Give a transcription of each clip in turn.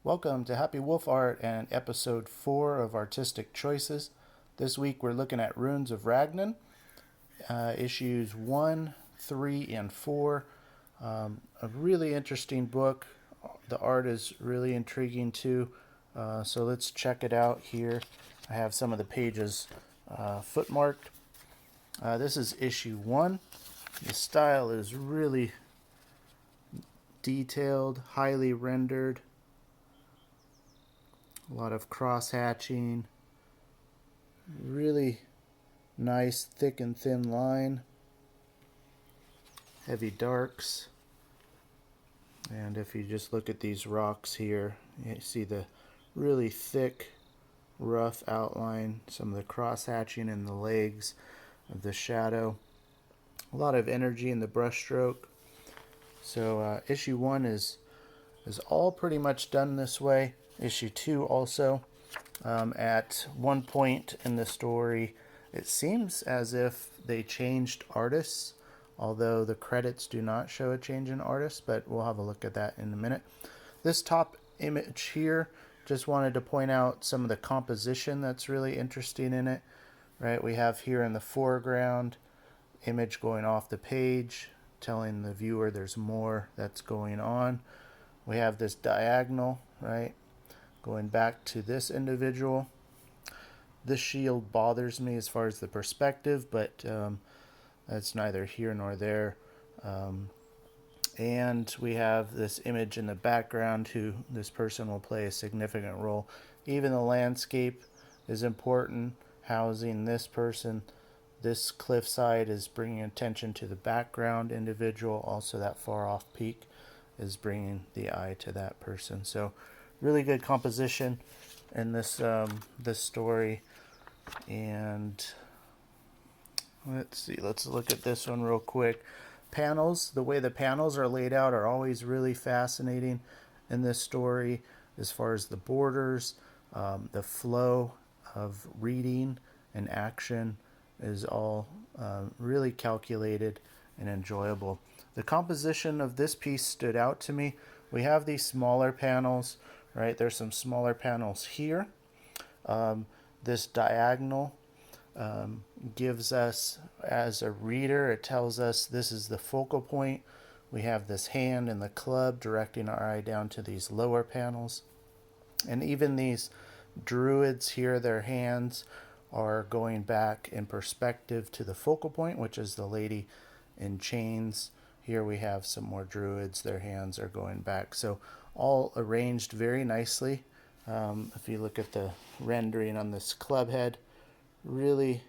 Welcome to Happy Wolf Art and episode 4 of Artistic Choices. This week we're looking at Runes of Ragnan, issues 1, 3, and 4. A really interesting book. The art is really intriguing too. So let's check it out here. I have some of the pages footmarked. This is issue 1. The style is really detailed, highly rendered. A lot of cross hatching, really nice thick and thin line, heavy darks. And if you just look at these rocks here, you see the really thick, rough outline, some of the cross hatching in the legs of the shadow. A lot of energy in the brushstroke. So issue 1 is all pretty much done this way. Issue 2 also. At one point in the story, it seems as if they changed artists, although the credits do not show a change in artists, but we'll have a look at that in a minute. This top image here, just wanted to point out some of the composition that's really interesting in it. Right, we have here in the foreground, image going off the page, telling the viewer there's more that's going on. We have this diagonal, right, going back to this individual. This shield bothers me as far as the perspective, but that's neither here nor there. And we have this image in the background who this person will play a significant role. Even the landscape is important, housing this person. This cliffside is bringing attention to the background individual. Also that far off peak is bringing the eye to that person. So really good composition in this story. And let's look at this one real quick. Panels, the way the panels are laid out are always really fascinating in this story, as far as the borders, the flow of reading and action is all really calculated and enjoyable. The composition of this piece stood out to me. We have these smaller panels, right? There's some smaller panels here. This diagonal gives us, as a reader, it tells us this is the focal point. We have this hand and the club directing our eye down to these lower panels. And even these druids here, their hands are going back in perspective to the focal point, which is the lady in chains. Here we have some more druids, their hands are going back. So all arranged very nicely. If you look at the rendering on this club head, really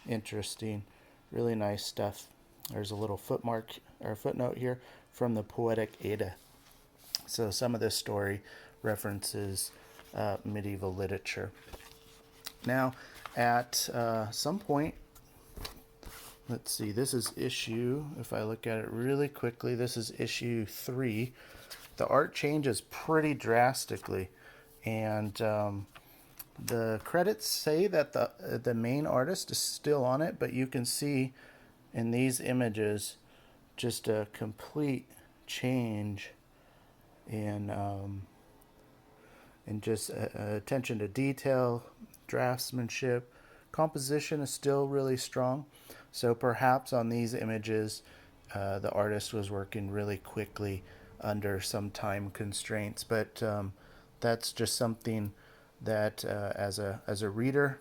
interesting, really nice stuff. There's a little footnote here from the Poetic Edda. So some of this story references medieval literature. Now, at some point, let's see, this is issue, if I look at it really quickly, this is issue 3. The art changes pretty drastically, and the credits say that the main artist is still on it, but you can see in these images just a complete change in just attention to detail, draftsmanship. Composition is still really strong. So perhaps on these images, the artist was working really quickly under some time constraints. But that's just something that as a reader,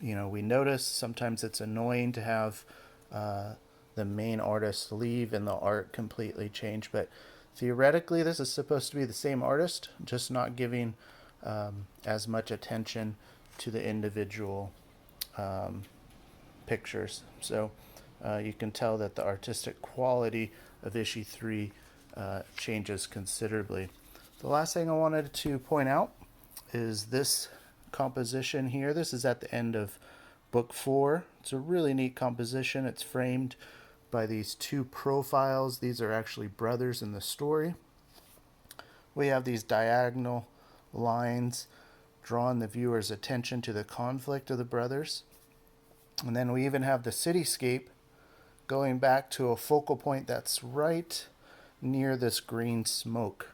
we notice. Sometimes it's annoying to have the main artist leave and the art completely change. But theoretically, this is supposed to be the same artist, just not giving as much attention to the individual pictures. So you can tell that the artistic quality of issue 3 changes considerably. The last thing I wanted to point out is this composition here. This is at the end of book 4. It's a really neat composition. It's framed by these two profiles. These are actually brothers in the story. We have these diagonal lines drawing the viewer's attention to the conflict of the brothers. And then we even have the cityscape going back to a focal point that's right near this green smoke.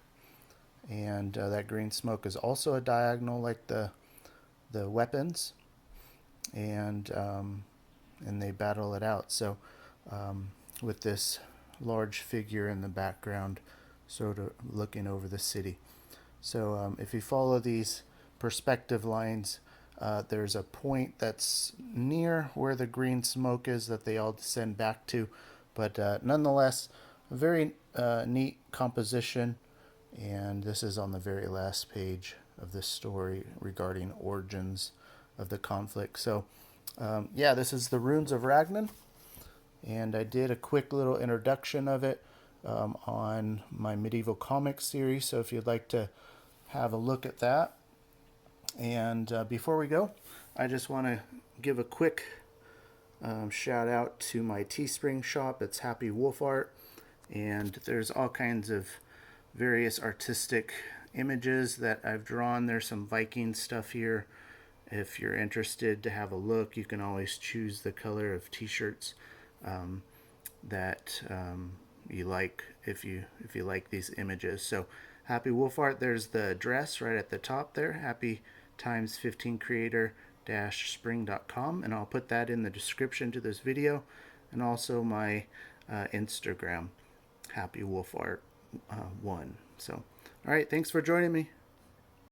and that green smoke is also a diagonal like the weapons, and they battle it out. So with this large figure in the background, sort of looking over the city. So if you follow these perspective lines, there's a point that's near where the green smoke is that they all descend back to, but nonetheless, a very neat composition. And this is on the very last page of this story regarding origins of the conflict. So, yeah, this is the Runes of Ragnan, and I did a quick little introduction of it on my medieval comics series. So, if you'd like to have a look at that. And before we go, I just want to give a quick shout out to my TeeSpring shop. It's Happy Wolf Art, and there's all kinds of various artistic images that I've drawn. There's some Viking stuff here. If you're interested to have a look, you can always choose the color of t-shirts that you like if you like these images. So Happy Wolf Art, there's the address right at the top there, happy times 15 creator-spring.com, and I'll put that in the description to this video, and also my Instagram, Happy Wolf Art 1. So, all right, thanks for joining me.